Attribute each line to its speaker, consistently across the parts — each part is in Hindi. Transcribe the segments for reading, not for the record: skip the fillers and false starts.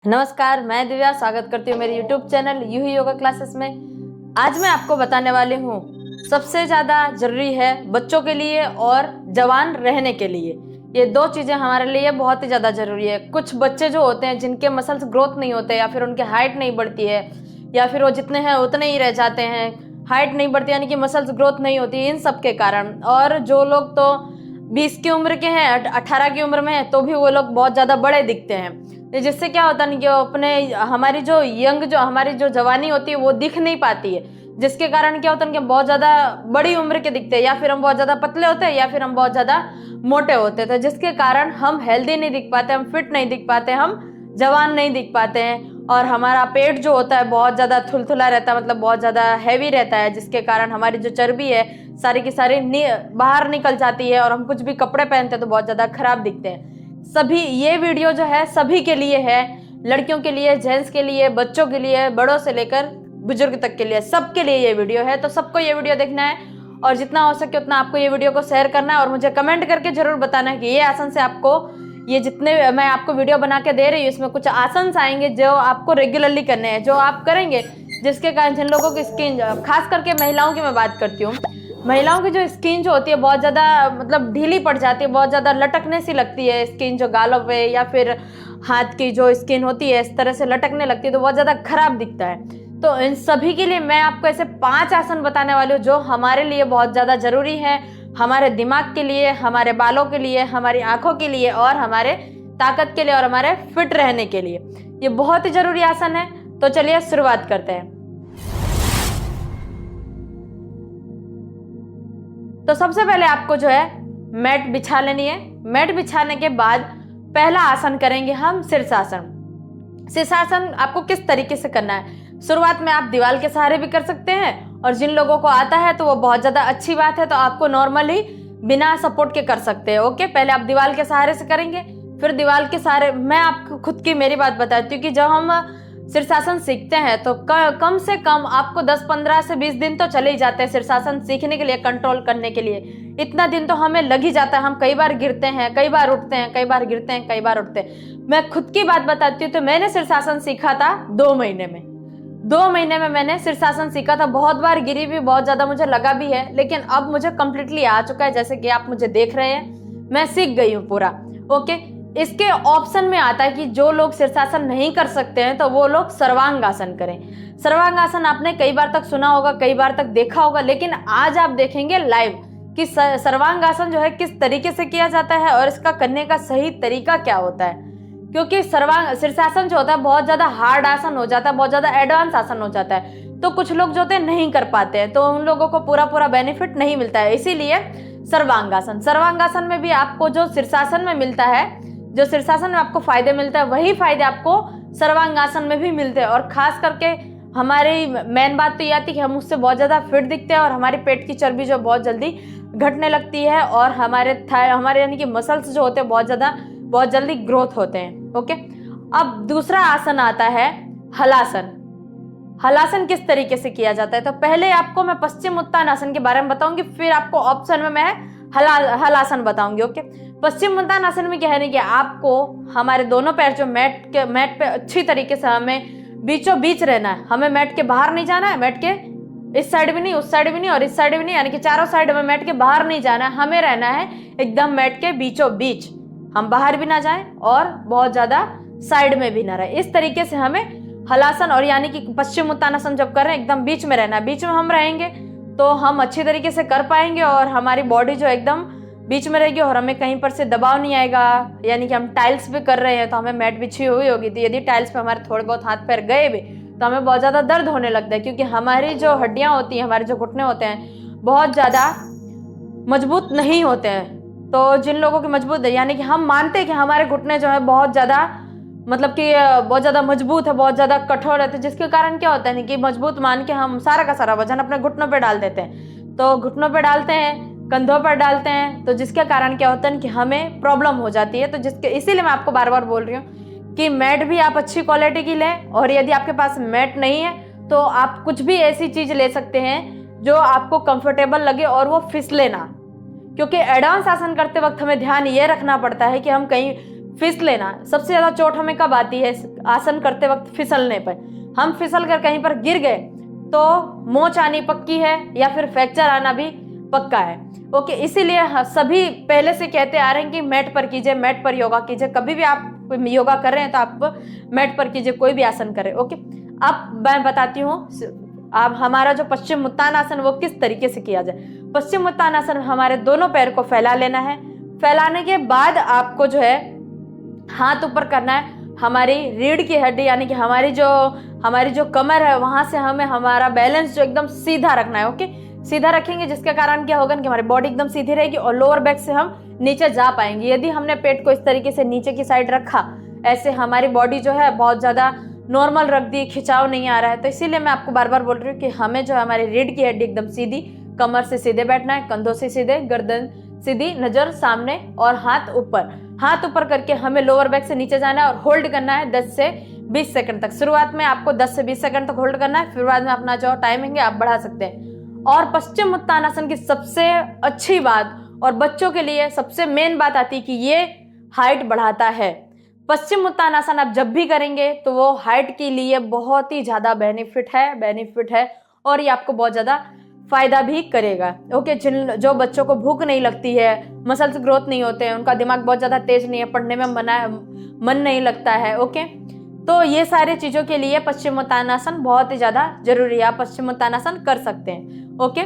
Speaker 1: नमस्कार, मैं दिव्या स्वागत करती हूँ मेरे YouTube चैनल यूं ही योगा क्लासेस में। आज मैं आपको बताने वाली हूँ सबसे ज़्यादा जरूरी है बच्चों के लिए और जवान रहने के लिए। ये दो चीज़ें हमारे लिए बहुत ही ज़्यादा जरूरी है। कुछ बच्चे जो होते हैं जिनके मसल्स ग्रोथ नहीं होते या फिर उनकी हाइट नहीं बढ़ती है या फिर वो जितने हैं उतने ही रह जाते हैं, हाइट नहीं बढ़ती यानी कि मसल्स ग्रोथ नहीं होती, इन सब के कारण। और जो लोग तो 20 की उम्र के हैं, 18 की उम्र में है तो भी वो लोग बहुत ज़्यादा बड़े दिखते हैं, जिससे क्या होता है कि अपने हमारी जो जवानी होती है वो दिख नहीं पाती है, जिसके कारण क्या होता है कि बहुत ज़्यादा बड़ी उम्र के दिखते हैं, या फिर हम बहुत ज़्यादा पतले होते हैं या फिर हम बहुत ज़्यादा मोटे होते हैं, तो जिसके कारण हम हेल्दी नहीं दिख पाते, हम फिट नहीं दिख पाते, हम जवान नहीं दिख पाते हैं। और हमारा पेट जो होता है बहुत ज़्यादा थुलथुला रहता है, मतलब बहुत ज़्यादा हैवी रहता है, जिसके कारण हमारी जो चर्बी है सारी की सारी बाहर निकल जाती है और हम कुछ भी कपड़े पहनते हैं तो बहुत ज़्यादा खराब दिखते हैं। सभी ये वीडियो जो है सभी के लिए है, लड़कियों के लिए, जेंट्स के लिए, बच्चों के लिए, बड़ों से लेकर बुजुर्ग तक के लिए, सबके लिए ये वीडियो है। तो सबको ये वीडियो देखना है और जितना हो सके उतना आपको ये वीडियो को शेयर करना है और मुझे कमेंट करके जरूर बताना है कि ये आसन से आपको, ये जितने मैं आपको वीडियो बना के दे रही हूँ इसमें कुछ आसन आएंगे जो आपको रेगुलरली करने हैं, जो आप करेंगे जिसके कारण जिन लोगों की स्किन, खास करके महिलाओं की मैं बात करती हूँ, महिलाओं की जो स्किन जो होती है बहुत ज़्यादा मतलब ढीली पड़ जाती है, बहुत ज़्यादा लटकने सी लगती है स्किन, जो गालों पे या फिर हाथ की जो स्किन होती है इस तरह से लटकने लगती है तो बहुत ज़्यादा खराब दिखता है। तो इन सभी के लिए मैं आपको ऐसे 5 आसन बताने वाली हूँ जो हमारे लिए बहुत ज़्यादा ज़रूरी है, हमारे दिमाग के लिए, हमारे बालों के लिए, हमारी आँखों के लिए और हमारे ताकत के लिए और हमारे फिट रहने के लिए। ये बहुत ही ज़रूरी आसन है। तो चलिए शुरुआत करते हैं। तो सबसे पहले आपको जो है मैट बिछा लेनी है। मैट बिछाने के बाद पहला आसन करेंगे हम शीर्षासन। शीर्षासन आपको किस तरीके से करना है? शुरुआत में आप दीवार के सहारे भी कर सकते हैं और जिन लोगों को आता है तो वो बहुत ज्यादा अच्छी बात है, तो आपको नॉर्मली बिना सपोर्ट के कर सकते हैं। ओके, पहले आप दीवार के सहारे से करेंगे, फिर दीवार के सहारे। मैं आपको खुद की मेरी बात बताती हूँ कि जब हम शीर्षासन सीखते हैं तो कम से कम आपको 10-15 से 20 दिन तो चले ही जाते हैं शीर्षासन सीखने के लिए, कंट्रोल करने के लिए। इतना दिन तो हमें लग ही जाता है। हम कई बार गिरते हैं, कई बार उठते हैं, कई बार गिरते हैं, कई बार उठते हैं। मैं खुद की बात बताती हूँ तो मैंने शीर्षासन सीखा था 2 महीने में। 2 महीने में मैंने शीर्षासन सीखा था। बहुत बार गिरी भी, बहुत ज्यादा मुझे लगा भी है, लेकिन अब मुझे कंप्लीटली आ चुका है। जैसे कि आप मुझे देख रहे हैं, मैं सीख गई हूँ पूरा। ओके, इसके ऑप्शन में आता है कि जो लोग शीर्षासन नहीं कर सकते हैं तो वो लोग सर्वांगासन करें। सर्वांगासन आपने कई बार तक सुना होगा, कई बार तक देखा होगा, लेकिन आज आप देखेंगे लाइव कि सर्वांगासन जो है किस तरीके से किया जाता है और इसका करने का सही तरीका क्या होता है। क्योंकि शीर्षासन जो होता है बहुत ज्यादा हार्ड आसन हो जाता है, बहुत ज्यादा एडवांस आसन हो जाता है, तो कुछ लोग जो होते हैं नहीं कर पाते हैं, तो उन लोगों को पूरा बेनिफिट नहीं मिलता है। इसीलिए सर्वांगासन में भी आपको जो शीर्षासन में मिलता है, जो शीर्षासन में आपको फायदे मिलता है, वही फायदे आपको सर्वांगासन में भी मिलते हैं। और खास करके हमारी मेन बात तो ये आती है कि हम उससे बहुत ज्यादा फिट दिखते हैं और हमारे पेट की चर्बी जो बहुत जल्दी घटने लगती है और हमारे यानी कि मसल्स जो होते हैं बहुत जल्दी ग्रोथ होते हैं। ओके, अब दूसरा आसन आता है हलासन। हलासन किस तरीके से किया जाता है? तो पहले आपको मैं पश्चिम उत्तानासन के बारे में बताऊंगी, फिर आपको ऑप्शन में मैं हलासन बताऊंगी। ओके, पश्चिम उत्तानासन में क्या है कि आपको हमारे दोनों पैर जो मैट पे अच्छी तरीके से हमें बीचों बीच रहना है। हमें मैट के बाहर नहीं जाना है, मैट के इस साइड भी नहीं, उस साइड भी नहीं और इस साइड भी नहीं, यानी कि चारों साइड में मैट के बाहर नहीं जाना है। हमें रहना है एकदम मैट के बीचों बीच, हम बाहर भी ना जाएं और बहुत ज्यादा साइड में भी ना रहे। इस तरीके से हमें हलासन, और यानी कि पश्चिम उत्तानासन जब कर रहे हैं एकदम बीच में रहना है। बीच में हम रहेंगे तो हम अच्छी तरीके से कर पाएंगे और हमारी बॉडी जो एकदम बीच में रहेगी और हमें कहीं पर से दबाव नहीं आएगा। यानी कि हम टाइल्स पे कर रहे हैं तो हमें मैट बिछी हुई होगी, तो यदि टाइल्स पे हमारे थोड़े बहुत हाथ पैर गए भी तो हमें बहुत ज़्यादा दर्द होने लगता है, क्योंकि हमारी जो हड्डियाँ होती हैं, हमारे जो घुटने होते हैं बहुत ज़्यादा मजबूत नहीं होते हैं। तो जिन लोगों के मजबूत है, यानी कि हम मानते हैं कि हमारे घुटने जो है बहुत ज़्यादा, मतलब कि बहुत ज़्यादा मजबूत है, बहुत ज़्यादा कठोर है, तो जिसके कारण क्या होता है कि मजबूत मान के हम सारा का सारा वजन अपने घुटनों पे डाल देते हैं। तो घुटनों पे डालते हैं, कंधों पर डालते हैं, तो जिसके कारण क्या होता है कि हमें प्रॉब्लम हो जाती है। तो इसीलिए मैं आपको बार बार बोल रही हूँ कि मैट भी आप अच्छी क्वालिटी की लें, और यदि आपके पास मैट नहीं है तो आप कुछ भी ऐसी चीज़ ले सकते हैं जो आपको कंफर्टेबल लगे और वो फिसले ना। क्योंकि एडवांस आसन करते वक्त हमें ध्यान ये रखना पड़ता है कि हम कहीं फिसले ना। सबसे ज्यादा चोट हमें कब आती है? आसन करते वक्त फिसलने पर। हम फिसल कर कहीं पर गिर गए तो मोच आनी पक्की है या फिर फ्रैक्चर आना भी पक्का है। ओके, इसीलिए सभी पहले से कहते आ रहे हैं कि मैट पर कीजिए, मैट पर योगा कीजिए। कभी भी आप योगा कर रहे हैं तो आप मैट पर कीजिए, कोई भी आसन करें। ओके, अब मैं बताती हूँ अब हमारा जो पश्चिम उत्तानासन वो किस तरीके से किया जाए। पश्चिम उत्तानासन हमारे दोनों पैर को फैला लेना है। फैलाने के बाद आपको जो है हाथ ऊपर करना है। हमारी रीढ़ की हड्डी यानी कि हमारी जो कमर है वहां से हमें हमारा बैलेंस जो एकदम सीधा रखना है। ओके, सीधा रखेंगे जिसके कारण क्या होगा कि हमारी बॉडी एकदम सीधी रहेगी और लोअर बैक से हम नीचे जा पाएंगे। यदि हमने पेट को इस तरीके से नीचे की साइड रखा, ऐसे हमारी बॉडी जो है बहुत ज्यादा नॉर्मल रख दी, खिंचाव नहीं आ रहा है, तो इसीलिए मैं आपको बार बार बोल रही हूँ कि हमें जो है हमारी रीढ़ की हड्डी एकदम सीधी, कमर से सीधे बैठना है, कंधों से सीधे, गर्दन सीधी, नजर सामने और हाथ ऊपर। हाथ ऊपर करके हमें लोअर बैक से नीचे जाना है और होल्ड करना है 10 से 20 सेकंड तक। शुरुआत में आपको 10 से 20 सेकंड तक होल्ड करना है, फिर बाद में अपना जो टाइमिंग है आप बढ़ा सकते हैं। और पश्चिम उत्तानासन की सबसे अच्छी बात और बच्चों के लिए सबसे मेन बात आती है कि ये हाइट बढ़ाता है। पश्चिम उत्तानासन आप जब भी करेंगे तो वो हाइट के लिए बहुत ही ज्यादा बेनिफिट है और ये आपको बहुत ज्यादा फायदा भी करेगा। ओके, जो बच्चों को भूख नहीं लगती है, मसल्स ग्रोथ नहीं होते हैं, उनका दिमाग बहुत ज्यादा तेज नहीं है, पढ़ने में मन नहीं लगता है। ओके, तो ये सारी चीजों के लिए पश्चिम उत्तानासन बहुत ही ज्यादा जरूरी है। आप पश्चिम उत्तानासन कर सकते हैं। ओके,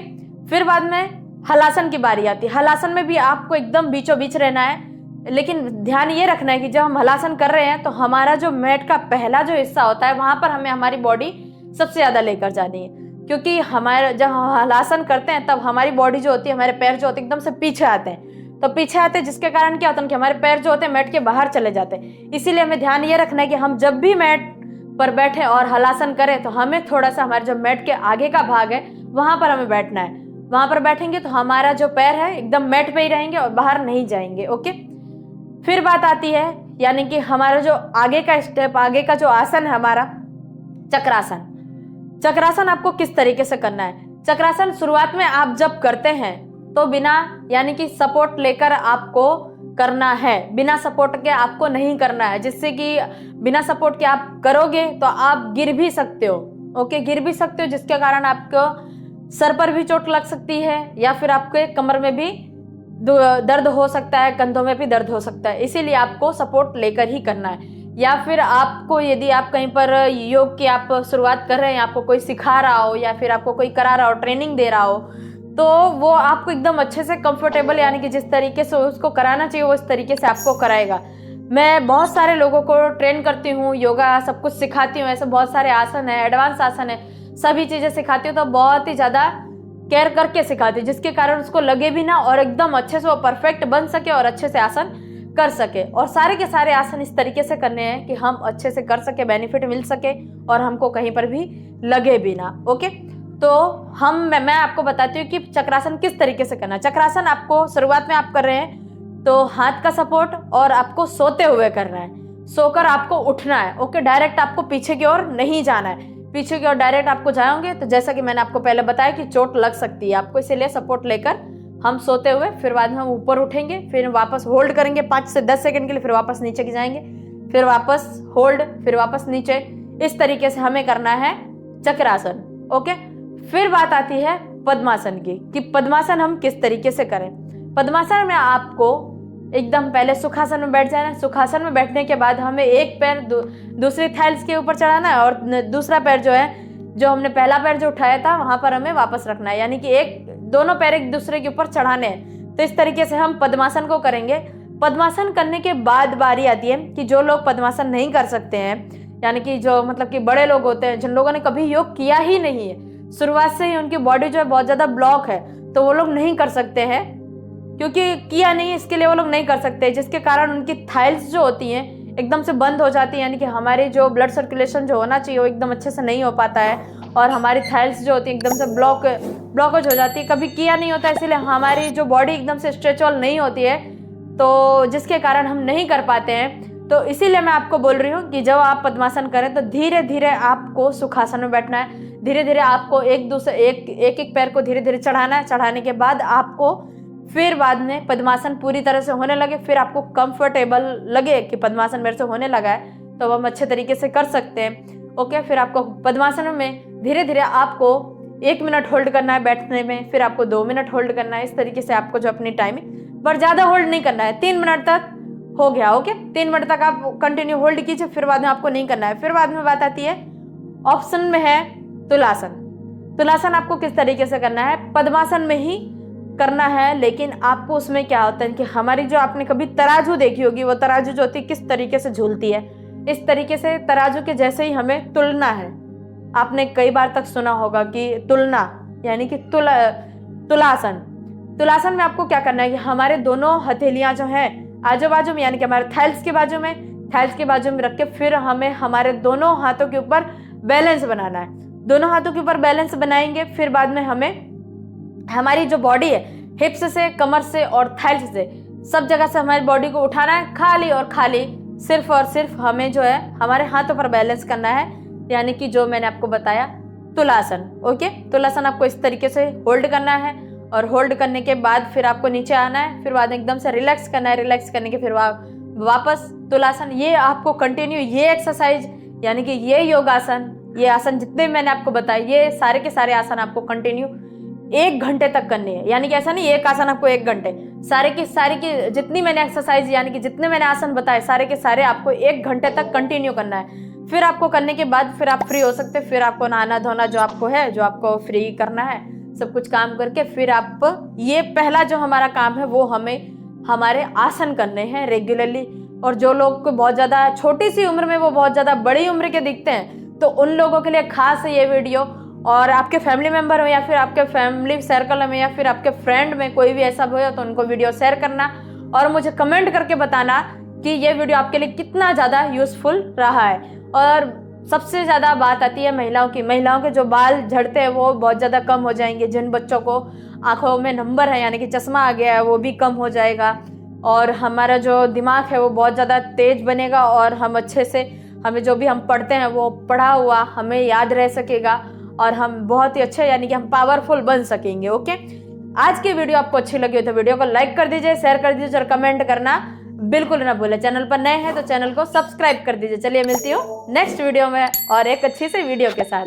Speaker 1: फिर बाद में हलासन की बारी आती है। हलासन में भी आपको एकदम बीचों बीच रहना है, लेकिन ध्यान ये रखना है कि जब हम हलासन कर रहे हैं तो हमारा जो मैट का पहला जो हिस्सा होता है वहां पर हमें हमारी बॉडी सबसे ज्यादा लेकर जानी है। क्योंकि हमारे जब हम हलासन करते हैं तब हमारी बॉडी जो होती है, हमारे पैर जो होते हैं एकदम से पीछे आते हैं, तो पीछे आते हैं जिसके कारण क्या होता है कि हमारे पैर जो होते हैं मैट के बाहर चले जाते हैं। इसीलिए हमें ध्यान ये रखना है कि हम जब भी मैट पर बैठे और हलासन करें तो हमें थोड़ा सा हमारे जो मैट के आगे का भाग है वहां पर हमें बैठना है। वहां पर बैठेंगे तो हमारा जो पैर है एकदम मैट पे ही रहेंगे और बाहर नहीं जाएंगे। ओके, फिर बात आती है यानी कि हमारा जो आगे का स्टेप, आगे का जो आसन है हमारा चक्रासन। चक्रासन आपको किस तरीके से करना है? चक्रासन शुरुआत में आप जब करते हैं तो बिना यानी कि सपोर्ट लेकर आपको करना है, बिना सपोर्ट के आपको नहीं करना है, जिससे कि बिना सपोर्ट के आप करोगे तो आप गिर भी सकते हो। ओके, गिर भी सकते हो जिसके कारण आपको सर पर भी चोट लग सकती है या फिर आपके कमर में भी दर्द हो सकता है, कंधों में भी दर्द हो सकता है। इसीलिए आपको सपोर्ट लेकर ही करना है। या फिर आपको यदि आप कहीं पर योग की आप शुरुआत कर रहे हैं, आपको कोई सिखा रहा हो या फिर आपको कोई करा रहा हो, ट्रेनिंग दे रहा हो, तो वो आपको एकदम अच्छे से कंफर्टेबल यानी कि जिस तरीके से उसको कराना चाहिए वो इस तरीके से आपको कराएगा। मैं बहुत सारे लोगों को ट्रेन करती हूँ, योगा सब कुछ सिखाती हूँ, ऐसे बहुत सारे आसन है, एडवांस आसन है, सभी चीजें सिखाती हूँ, तो बहुत ही ज्यादा केयर करके सिखाती हूँ जिसके कारण उसको लगे भी ना और एकदम अच्छे से वो परफेक्ट बन सके और अच्छे से आसन कर सके। और सारे के सारे आसन इस तरीके से करने हैं कि हम अच्छे से कर सके, बेनिफिट मिल सके और हमको कहीं पर भी लगे भी ना। ओके, तो मैं आपको बताती हूँ कि चक्रासन किस तरीके से करना है। चक्रासन आपको शुरुआत में आप कर रहे हैं तो हाथ का सपोर्ट और आपको सोते हुए करना है, सोकर आपको उठना है। ओके, डायरेक्ट आपको पीछे की ओर नहीं जाना है। पीछे की ओर डायरेक्ट आपको जाओगे तो जैसा कि मैंने आपको पहले बताया कि चोट लग सकती है आपको, इसीलिए सपोर्ट लेकर हम सोते हुए फिर बाद में हम ऊपर उठेंगे, फिर वापस होल्ड करेंगे 5 से 10 सेकंड के लिए, फिर वापस नीचे की जाएंगे, फिर वापस होल्ड, फिर वापस नीचे। इस तरीके से हमें करना है चक्रासन। ओके, फिर बात आती है पद्मासन की कि पद्मासन हम किस तरीके से करें। पद्मासन में आपको एकदम पहले सुखासन में बैठ जाना है। सुखासन में बैठने के बाद हमें एक पैर दूसरी थाइल्स के ऊपर चढ़ाना है और दूसरा पैर जो है, जो हमने पहला पैर जो उठाया था वहां पर हमें वापस रखना है, यानी कि दोनों पैर एक दूसरे के ऊपर चढ़ाने हैं। तो इस तरीके से हम पद्मासन को करेंगे। पद्मासन करने के बाद बारी आती है कि जो लोग पद्मासन नहीं कर सकते हैं, यानी कि जो मतलब कि बड़े लोग होते हैं, जिन लोगों ने कभी योग किया ही नहीं है, शुरुआत से ही उनकी बॉडी जो है बहुत ज्यादा ब्लॉक है, तो वो लोग नहीं कर सकते हैं क्योंकि किया नहीं, इसके लिए वो लोग नहीं कर सकते, जिसके कारण उनकी थाइल्स जो होती हैं एकदम से बंद हो जाती है, यानी कि हमारी जो ब्लड सर्कुलेशन जो होना चाहिए वो एकदम अच्छे से नहीं हो पाता है और हमारी थाइल्स जो होती है एकदम से ब्लॉकेज हो जाती है। कभी किया नहीं होता, इसीलिए हमारी जो बॉडी एकदम से स्ट्रेचेबल नहीं होती है, तो जिसके कारण हम नहीं कर पाते हैं। तो इसीलिए मैं आपको बोल रही हूँ कि जब आप पद्मासन करें तो धीरे धीरे आपको सुखासन में बैठना है। धीरे धीरे आपको एक पैर को धीरे धीरे चढ़ाना है। चढ़ाने के बाद आपको फिर बाद में पद्मासन पूरी तरह से होने लगे, फिर आपको कंफर्टेबल लगे कि पद्मासन मेरे से होने लगा है तो हम अच्छे तरीके से कर सकते हैं। ओके, फिर आपको पद्मासन में धीरे धीरे आपको 1 मिनट होल्ड करना है बैठने में, फिर आपको 2 मिनट होल्ड करना है। इस तरीके से आपको जो अपनी टाइमिंग पर ज्यादा होल्ड नहीं करना है, 3 मिनट तक हो गया। ओके, 3 मिनट तक आप कंटिन्यू होल्ड कीजिए, फिर बाद में आपको नहीं करना है। फिर बाद में बात आती है ऑप्शन में है तुलासन। तुलासन आपको किस तरीके से करना है, पद्मासन में ही करना है, लेकिन आपको उसमें क्या होता है कि हमारी जो आपने कभी तराजू देखी होगी, वो तराजू जो होती है किस तरीके से झूलती है, इस तरीके से तराजू के जैसे ही हमें तुलना है। आपने कई बार तक सुना होगा कि तुलना यानी कि तुलासन। तुलासन में आपको क्या करना है कि हमारे दोनों हथेलियां जो हैं आजू बाजू में, यानी कि हमारे थाइल्स के बाजू में रख के फिर हमें हमारे दोनों हाथों के ऊपर बैलेंस बनाना है। दोनों हाथों के ऊपर बैलेंस बनाएंगे, फिर बाद में हमें हमारी जो बॉडी है हिप्स से, कमर से और थाइल्स से, सब जगह से हमारी बॉडी को उठाना है, खाली और खाली सिर्फ और सिर्फ हमें जो है हमारे हाथों पर बैलेंस करना है, यानी कि जो मैंने आपको बताया तुलासन। ओके, तुलासन आपको इस तरीके से होल्ड करना है और होल्ड करने के बाद फिर आपको नीचे आना है, फिर बाद में एकदम से रिलैक्स करना है, रिलैक्स करने के फिर वापस तुलासन। ये आपको कंटिन्यू ये एक्सरसाइज यानी कि ये योगासन, ये आसन जितने मैंने आपको बताए, ये सारे के सारे आसन आपको कंटिन्यू 1 घंटे तक करनी है। यानी कि ऐसा नहीं एक आसन आपको 1 घंटे, सारे की जितनी मैंने एक्सरसाइज यानी कि जितने मैंने आसन बताए सारे के सारे आपको 1 घंटे तक कंटिन्यू करना है। फिर आपको करने के बाद फिर आप फ्री हो सकते हैं, फिर आपको नहाना धोना जो आपको है, जो आपको फ्री करना है, सब कुछ काम करके फिर आप ये पहला जो हमारा काम है वो हमें हमारे आसन करने हैं रेगुलरली। और जो लोग को बहुत ज़्यादा छोटी सी उम्र में वो बहुत ज़्यादा बड़ी उम्र के दिखते हैं, तो उन लोगों के लिए खास है ये वीडियो। और आपके फैमिली मेंबर हो या फिर आपके फैमिली सर्कल में या फिर आपके फ्रेंड में कोई भी ऐसा हो तो उनको वीडियो शेयर करना और मुझे कमेंट करके बताना कि ये वीडियो आपके लिए कितना ज़्यादा यूजफुल रहा है। और सबसे ज़्यादा बात आती है महिलाओं की। महिलाओं के जो बाल झड़ते हैं वो बहुत ज़्यादा कम हो जाएंगे, जिन बच्चों को आंखों में नंबर है यानी कि चश्मा आ गया है वो भी कम हो जाएगा, और हमारा जो दिमाग है वो बहुत ज़्यादा तेज बनेगा और हम अच्छे से हमें जो भी हम पढ़ते हैं वो पढ़ा हुआ हमें याद रह सकेगा और हम बहुत ही अच्छे यानी कि हम पावरफुल बन सकेंगे। ओके, आज की वीडियो आपको अच्छी लगी हो तो वीडियो को लाइक कर दीजिए, शेयर कर दीजिए और कमेंट करना बिल्कुल ना भूलें। चैनल पर नए हैं तो चैनल को सब्सक्राइब कर दीजिए। चलिए मिलती हूँ नेक्स्ट वीडियो में और एक अच्छी सी वीडियो के साथ।